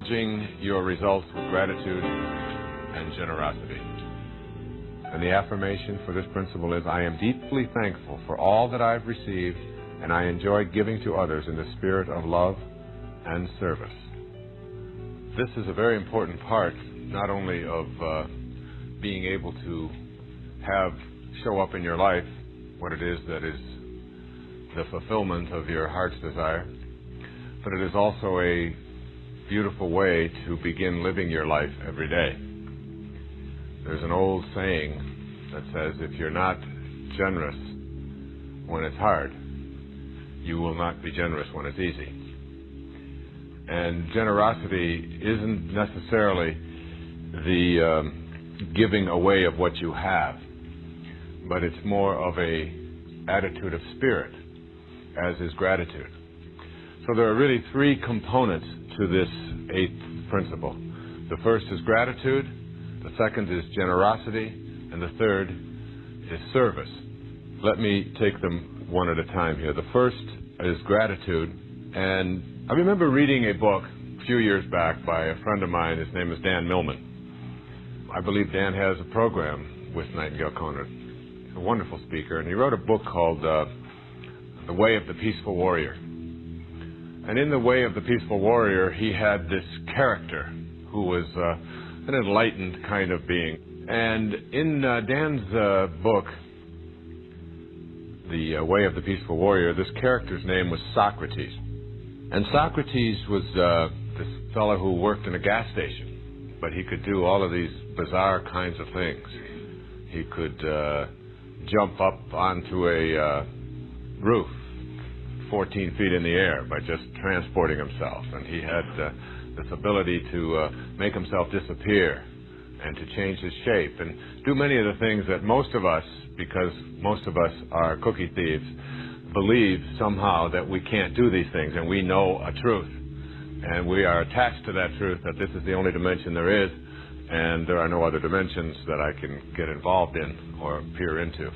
acknowledging your results with gratitude and generosity. And the affirmation for this principle is, I am deeply thankful for all that I've received, and I enjoy giving to others in the spirit of love and service. This is a very important part, not only of being able to show up in your life what it is that is the fulfillment of your heart's desire, but it is also a beautiful way to begin living your life every day. There's an old saying that says, if you're not generous when it's hard, you will not be generous when it's easy. And generosity isn't necessarily the giving away of what you have, but it's more of an attitude of spirit, as is gratitude. So there are really three components to this eighth principle. The first is gratitude, the second is generosity, and the third is service. Let me take them one at a time here. The first is gratitude, and I remember reading a book a few years back by a friend of mine. His name is Dan Millman. I believe Dan has a program with Nightingale Conrad. He's a wonderful speaker, and he wrote a book called The Way of the Peaceful Warrior. And in The Way of the Peaceful Warrior, he had this character who was an enlightened kind of being. And in Dan's book, The Way of the Peaceful Warrior, this character's name was Socrates. And Socrates was this fellow who worked in a gas station, but he could do all of these bizarre kinds of things. He could jump up onto a roof 14 feet in the air by just transporting himself. And he had this ability to make himself disappear and to change his shape and do many of the things that most of us, because most of us are cookie thieves, believe somehow that we can't do these things, and we know a truth. And we are attached to that truth, that this is the only dimension there is, and there are no other dimensions that I can get involved in or peer into,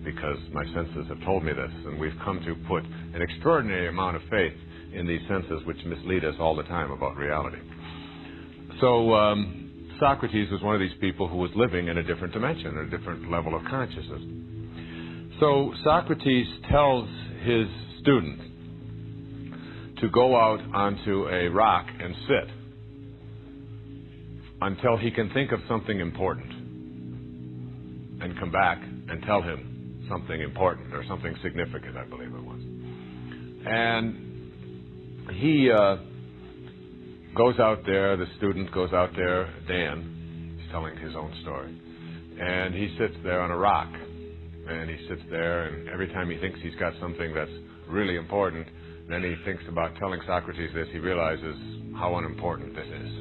because my senses have told me this. And we've come to put an extraordinary amount of faith in these senses, which mislead us all the time about reality. So Socrates was one of these people who was living in a different dimension, a different level of consciousness. So Socrates tells his student to go out onto a rock and sit until he can think of something important and come back and tell him something important or something significant, I believe it was. And he goes out there, the student goes out there, Dan, he's telling his own story, and he sits there on a rock. And he sits there, and every time he thinks he's got something that's really important, then he thinks about telling Socrates this, he realizes how unimportant this is.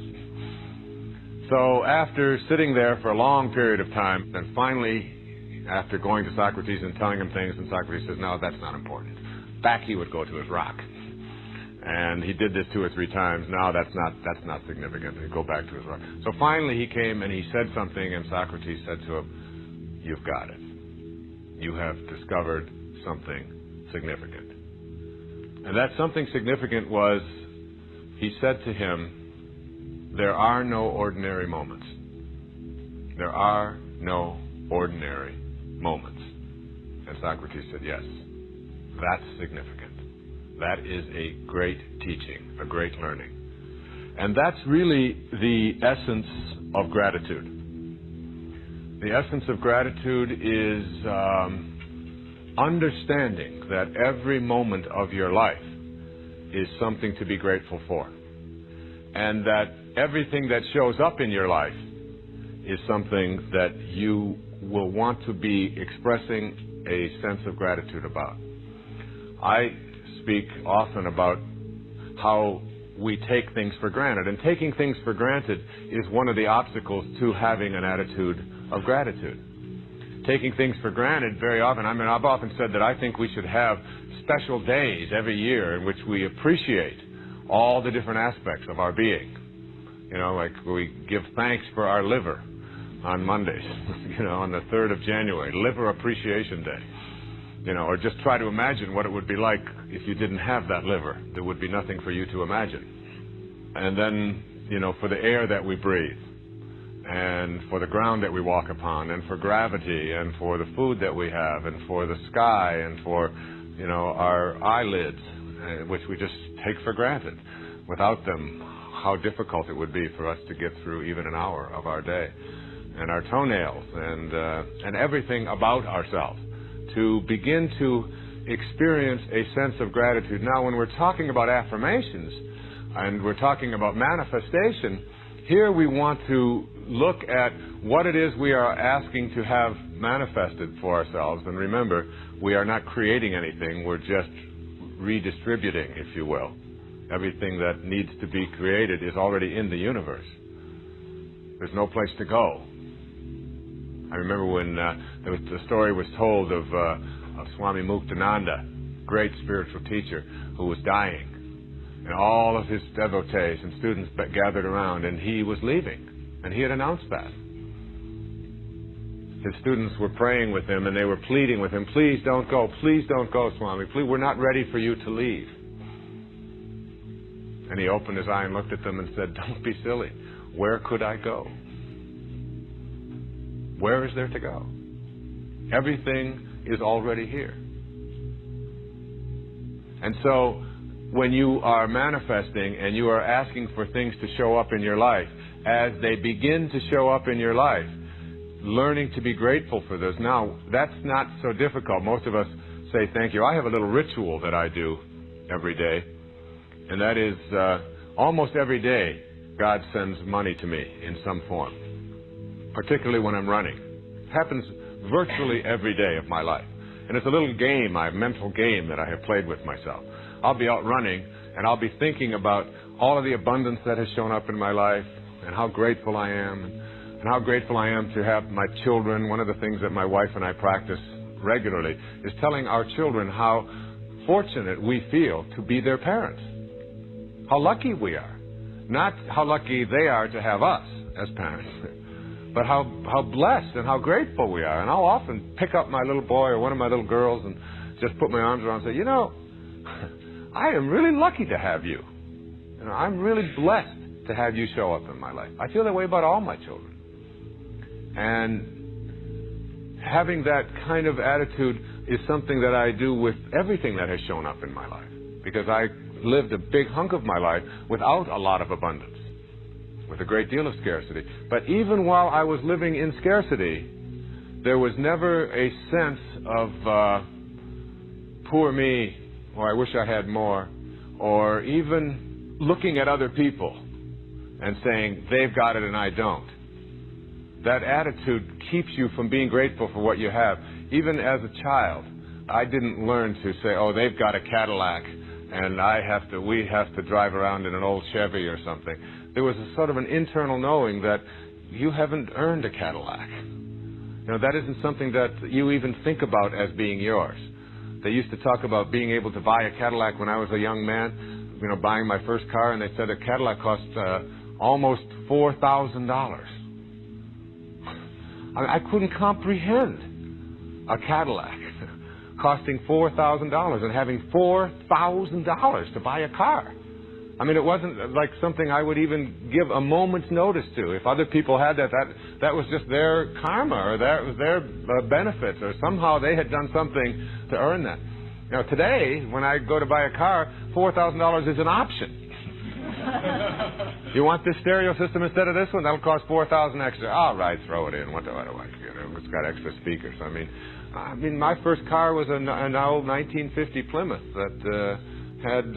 So after sitting there for a long period of time, and finally, after going to Socrates and telling him things, and Socrates says, no, that's not important. Back he would go to his rock. And he did this 2 or 3 times. No, that's not significant. He'd go back to his rock. So finally he came and he said something, and Socrates said to him, you've got it. You have discovered something significant. And that something significant was, he said to him, there are no ordinary moments. There are no ordinary moments. And Socrates said, yes, that's significant. That is a great teaching, a great learning. And that's really the essence of gratitude. The essence of gratitude is understanding that every moment of your life is something to be grateful for. And that everything that shows up in your life is something that you will want to be expressing a sense of gratitude about. I speak often about how we take things for granted, and taking things for granted is one of the obstacles to having an attitude of gratitude. Taking things for granted very often, I've often said that I think we should have special days every year in which we appreciate all the different aspects of our being. You know, like we give thanks for our liver on Mondays, on the 3rd of January, Liver Appreciation Day. Or just try to imagine what it would be like if you didn't have that liver. There would be nothing for you to imagine. And then for the air that we breathe, and for the ground that we walk upon, and for gravity, and for the food that we have, and for the sky, and for, our eyelids, which we just take for granted. Without them, how difficult it would be for us to get through even an hour of our day. And our toenails, and everything about ourselves, to begin to experience a sense of gratitude. Now, when we're talking about affirmations, and we're talking about manifestation, here we want to look at what it is we are asking to have manifested for ourselves. And remember, we are not creating anything, we're just redistributing, if you will. Everything that needs to be created is already in the universe. There's no place to go. I remember when the story was told of Swami Muktananda, great spiritual teacher, who was dying. And all of his devotees and students gathered around, and he was leaving. And he had announced that. His students were praying with him, and they were pleading with him, please don't go, Swami, please, we're not ready for you to leave. And he opened his eye and looked at them and said, don't be silly. Where could I go? Where is there to go? Everything is already here. And so, when you are manifesting and you are asking for things to show up in your life, as they begin to show up in your life, learning to be grateful for those. Now, that's not so difficult. Most of us say thank you. I have a little ritual that I do every day, and that is almost every day God sends money to me in some form, particularly when I'm running. It happens virtually every day of my life. And it's a little game, a mental game that I have played with myself. I'll be out running, and I'll be thinking about all of the abundance that has shown up in my life, and how grateful I am, and how grateful I am to have my children. One of the things that my wife and I practice regularly is telling our children how fortunate we feel to be their parents. How lucky we are. Not how lucky they are to have us as parents, but how blessed and how grateful we are. And I'll often pick up my little boy or one of my little girls and just put my arms around and say, I am really lucky to have you. I'm really blessed to have you show up in my life. I feel that way about all my children. And having that kind of attitude is something that I do with everything that has shown up in my life. Because I lived a big hunk of my life without a lot of abundance, with a great deal of scarcity. But even while I was living in scarcity, there was never a sense of poor me, or I wish I had more, or even looking at other people and saying, they've got it and I don't. That attitude keeps you from being grateful for what you have. Even as a child, I didn't learn to say, oh, they've got a Cadillac and we have to drive around in an old Chevy or something. There was a sort of an internal knowing that you haven't earned a Cadillac. That isn't something that you even think about as being yours. They used to talk about being able to buy a Cadillac when I was a young man, buying my first car, and they said a Cadillac cost almost $4,000. I couldn't comprehend a Cadillac costing $4,000 and having $4,000 to buy a car. It wasn't like something I would even give a moment's notice to. If other people had that was just their karma, or that was their benefits, or somehow they had done something to earn that. Today, when I go to buy a car, $4,000 is an option. You want this stereo system instead of this one? That'll cost $4,000 extra. All right, throw it in. What do I do? It's got extra speakers. My first car was an old 1950 Plymouth that had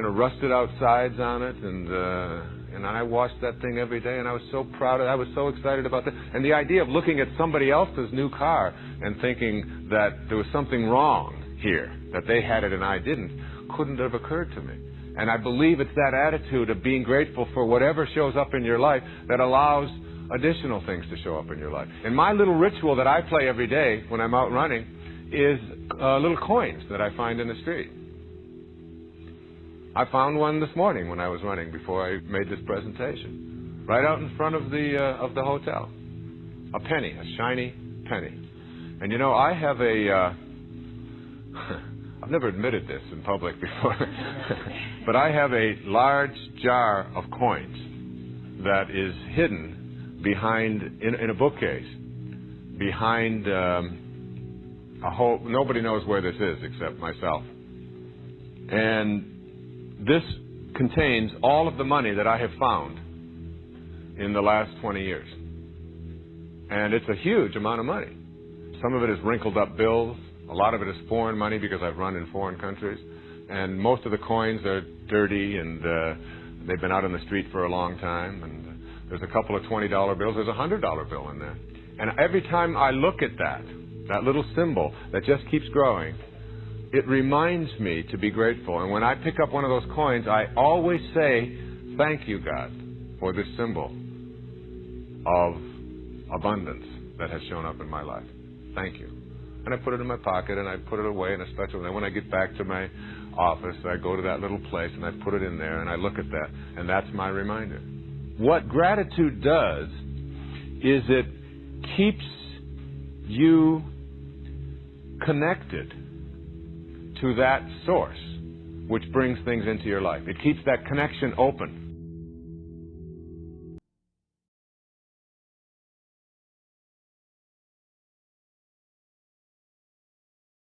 rusted out sides on it, and I washed that thing every day, and I was so proud of it. I was so excited about that. And the idea of looking at somebody else's new car and thinking that there was something wrong here, that they had it and I didn't, couldn't have occurred to me. And I believe it's that attitude of being grateful for whatever shows up in your life that allows additional things to show up in your life. And my little ritual that I play every day when I'm out running is little coins that I find in the street. I found one this morning when I was running before I made this presentation, right out in front of the hotel. A penny, a shiny penny. And I have I've never admitted this in public before, but I have a large jar of coins that is hidden behind, in a bookcase, behind a whole, nobody knows where this is except myself. And this contains all of the money that I have found in the last 20 years. And it's a huge amount of money. Some of it is wrinkled up bills. A lot of it is foreign money because I've run in foreign countries. And most of the coins are dirty and they've been out on the street for a long time. And there's a couple of $20 bills. There's a $100 bill in there. And every time I look at that little symbol that just keeps growing, it reminds me to be grateful. And when I pick up one of those coins, I always say, thank you, God, for this symbol of abundance that has shown up in my life. Thank you. And I put it in my pocket and I put it away in a special way. When I get back to my office, I go to that little place and I put it in there and I look at that, and that's my reminder. What gratitude does is it keeps you connected to that source which brings things into your life. It keeps that connection open.